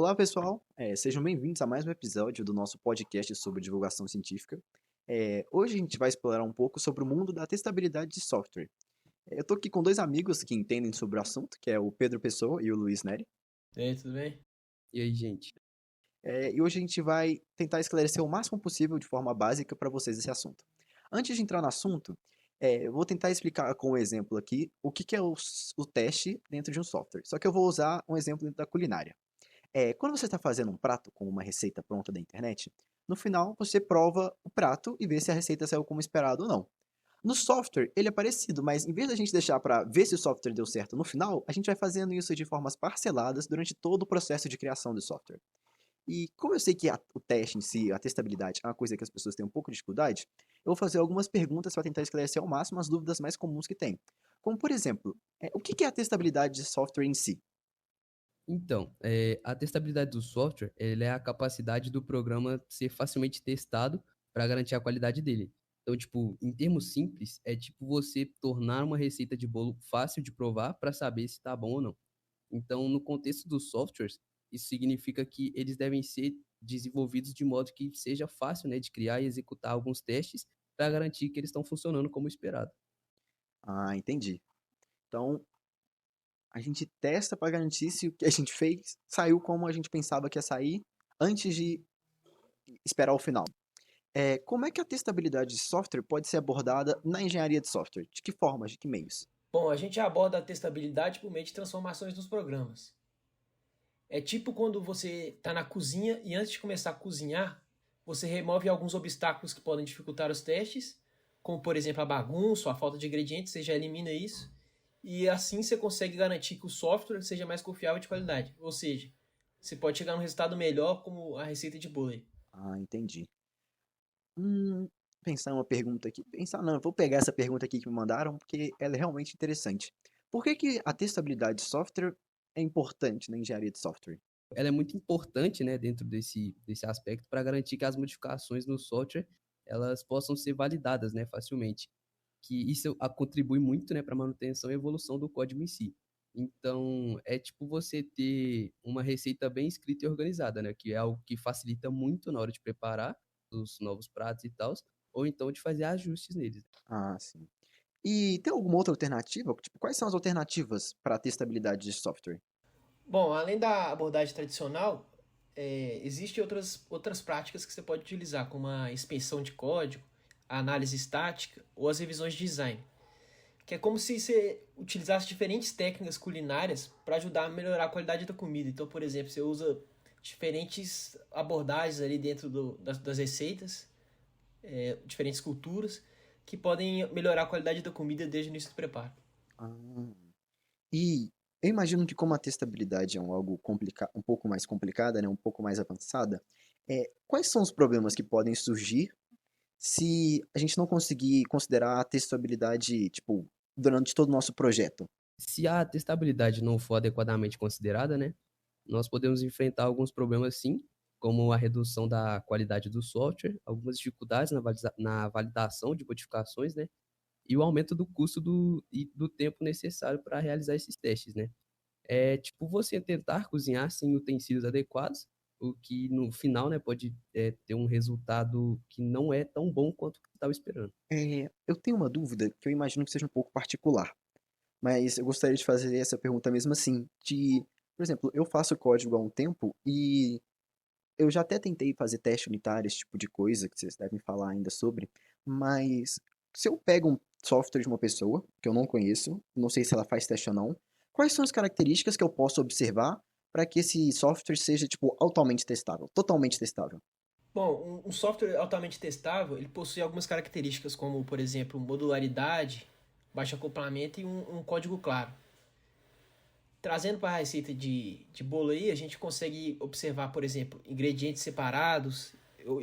Olá, pessoal. Sejam bem-vindos a mais um episódio do nosso podcast sobre divulgação científica. Hoje a gente vai explorar um pouco sobre o mundo da testabilidade de software. Eu estou aqui com dois amigos que entendem sobre o assunto, que é o Pedro Pessoa e o Luiz Neri. E aí, tudo bem? E aí, gente? E hoje a gente vai tentar esclarecer o máximo possível de forma básica para vocês esse assunto. Antes de entrar no assunto, eu vou tentar explicar com um exemplo aqui o que é o teste dentro de um software. Só que eu vou usar um exemplo dentro da culinária. Quando você está fazendo um prato com uma receita pronta da internet, no final você prova o prato e vê se a receita saiu como esperado ou não. No software, ele é parecido, mas em vez da gente deixar para ver se o software deu certo no final, a gente vai fazendo isso de formas parceladas durante todo o processo de criação do software. E como eu sei que o teste em si, a testabilidade, é uma coisa que as pessoas têm um pouco de dificuldade, eu vou fazer algumas perguntas para tentar esclarecer ao máximo as dúvidas mais comuns que tem. Como, por exemplo, o que é a testabilidade de software em si? Então, a testabilidade do software, ela é a capacidade do programa ser facilmente testado para garantir a qualidade dele. Então, tipo, em termos simples, é tipo você tornar uma receita de bolo fácil de provar para saber se está bom ou não. Então, no contexto dos softwares, isso significa que eles devem ser desenvolvidos de modo que seja fácil, né, de criar e executar alguns testes para garantir que eles estão funcionando como esperado. Ah, entendi. Então, a gente testa para garantir se o que a gente fez saiu como a gente pensava que ia sair antes de esperar o final. Como é que a testabilidade de software pode ser abordada na engenharia de software? De que formas, de que meios? Bom, a gente aborda a testabilidade por meio de transformações nos programas. É tipo quando você está na cozinha e antes de começar a cozinhar, você remove alguns obstáculos que podem dificultar os testes, como por exemplo a bagunça ou a falta de ingredientes, você já elimina isso, e assim você consegue garantir que o software seja mais confiável e de qualidade. Ou seja, você pode chegar a um resultado melhor como a receita de bolo. Ah, entendi. Pensar em uma pergunta aqui. Pensar não, eu vou pegar essa pergunta aqui que me mandaram, porque ela é realmente interessante. Por que que a testabilidade de software é importante na engenharia de software? Ela é muito importante, né, dentro desse aspecto para garantir que as modificações no software elas possam ser validadas, né, facilmente. Que isso contribui muito, né, para a manutenção e evolução do código em si. Então, é tipo você ter uma receita bem escrita e organizada, né, que é algo que facilita muito na hora de preparar os novos pratos e tal, ou então de fazer ajustes neles. Ah, sim. E tem alguma outra alternativa? Tipo, quais são as alternativas para a testabilidade de software? Bom, além da abordagem tradicional, existem outras práticas que você pode utilizar, como a inspeção de código, a análise estática ou as revisões de design, que é como se você utilizasse diferentes técnicas culinárias para ajudar a melhorar a qualidade da comida. Então, por exemplo, você usa diferentes abordagens ali dentro das receitas, diferentes culturas, que podem melhorar a qualidade da comida desde o início do preparo. Ah. E eu imagino que como a testabilidade é algo um pouco mais complicada, né, um pouco mais avançada, quais são os problemas que podem surgir se a gente não conseguir considerar a testabilidade, tipo, durante todo o nosso projeto? Se a testabilidade não for adequadamente considerada, né, nós podemos enfrentar alguns problemas sim, como a redução da qualidade do software, algumas dificuldades na validação de modificações, né, e o aumento do custo do tempo necessário para realizar esses testes, né. É tipo você tentar cozinhar sem utensílios adequados, o que no final, né, pode ter um resultado que não é tão bom quanto você estava esperando. Eu tenho uma dúvida que eu imagino que seja um pouco particular, mas eu gostaria de fazer essa pergunta mesmo assim, por exemplo, eu faço código há um tempo e eu já até tentei fazer teste unitário, esse tipo de coisa, que vocês devem falar ainda sobre, mas se eu pego um software de uma pessoa, que eu não conheço, não sei se ela faz teste ou não, quais são as características que eu posso observar para que esse software seja, tipo, altamente testável, totalmente testável? Bom, um software altamente testável, ele possui algumas características como, por exemplo, modularidade, baixo acoplamento e um código claro. Trazendo para a receita de bolo aí, a gente consegue observar, por exemplo, ingredientes separados,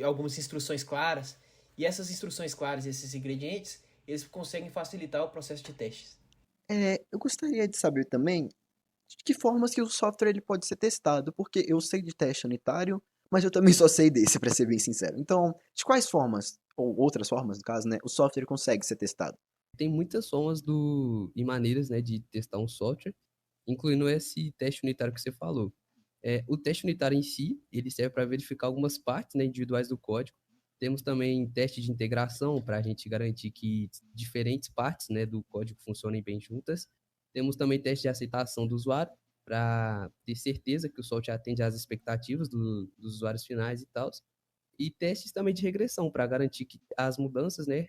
algumas instruções claras, e essas instruções claras, esses ingredientes, eles conseguem facilitar o processo de testes. Eu gostaria de saber também de que formas que o software ele pode ser testado, porque eu sei de teste unitário, mas eu também só sei desse, para ser bem sincero. Então, de quais formas, ou outras formas, no caso, né, o software consegue ser testado? Tem muitas formas e maneiras, né, de testar um software, incluindo esse teste unitário que você falou. O teste unitário em si, ele serve para verificar algumas partes, né, individuais do código. Temos também teste de integração para a gente garantir que diferentes partes, né, do código funcionem bem juntas. Temos também teste de aceitação do usuário para ter certeza que o software atende às expectativas dos usuários finais e tal. E testes também de regressão para garantir que as mudanças, né,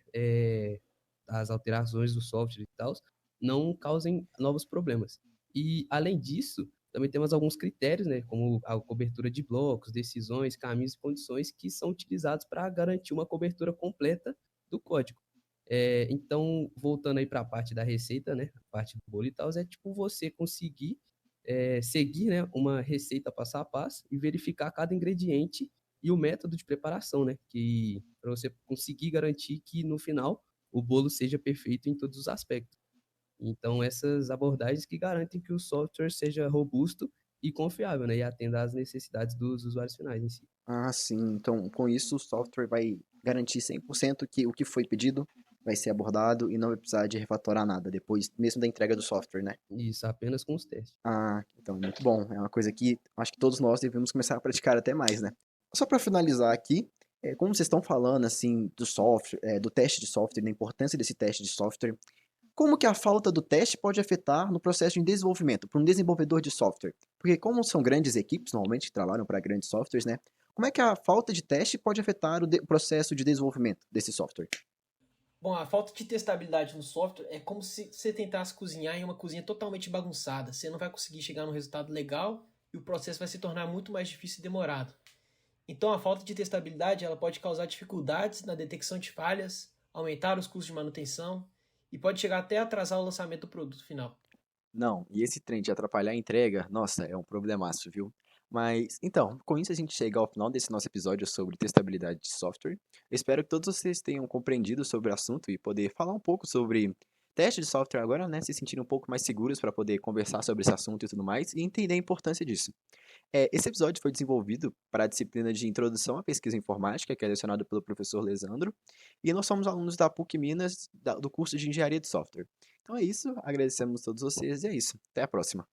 as alterações do software e tal, não causem novos problemas. E, além disso, também temos alguns critérios, né, como a cobertura de blocos, decisões, caminhos e condições que são utilizados para garantir uma cobertura completa do código. Então, voltando aí para a parte da receita, né, a parte do bolo e tal, é tipo você conseguir seguir, né, uma receita passo a passo e verificar cada ingrediente e o método de preparação, né, que para você conseguir garantir que no final o bolo seja perfeito em todos os aspectos. Então, essas abordagens que garantem que o software seja robusto e confiável, né, e atenda às necessidades dos usuários finais em si. Ah, sim. Então, com isso, o software vai garantir 100% que o que foi pedido vai ser abordado e não vai precisar de refatorar nada depois, mesmo da entrega do software, né? Isso apenas com os testes. Ah, então, muito bom. É uma coisa que acho que todos nós devemos começar a praticar até mais, né? Só para finalizar aqui, como vocês estão falando, assim, do software, do teste de software, da importância desse teste de software, como que a falta do teste pode afetar no processo de desenvolvimento, para um desenvolvedor de software? Porque como são grandes equipes, normalmente, que trabalham para grandes softwares, né? Como é que a falta de teste pode afetar o processo de desenvolvimento desse software? Bom, a falta de testabilidade no software é como se você tentasse cozinhar em uma cozinha totalmente bagunçada. Você não vai conseguir chegar num resultado legal e o processo vai se tornar muito mais difícil e demorado. Então, a falta de testabilidade ela pode causar dificuldades na detecção de falhas, aumentar os custos de manutenção e pode chegar até a atrasar o lançamento do produto final. Não, e esse trem de atrapalhar a entrega, nossa, é um problemaço, viu? Mas, então, com isso a gente chega ao final desse nosso episódio sobre testabilidade de software. Eu espero que todos vocês tenham compreendido sobre o assunto e poder falar um pouco sobre teste de software agora, né? Se sentirem um pouco mais seguros para poder conversar sobre esse assunto e tudo mais e entender a importância disso. Esse episódio foi desenvolvido para a disciplina de Introdução à Pesquisa Informática, que é lecionado pelo professor Lesandro, e nós somos alunos da PUC Minas, do curso de Engenharia de Software. Então é isso, agradecemos a todos vocês e é isso. Até a próxima.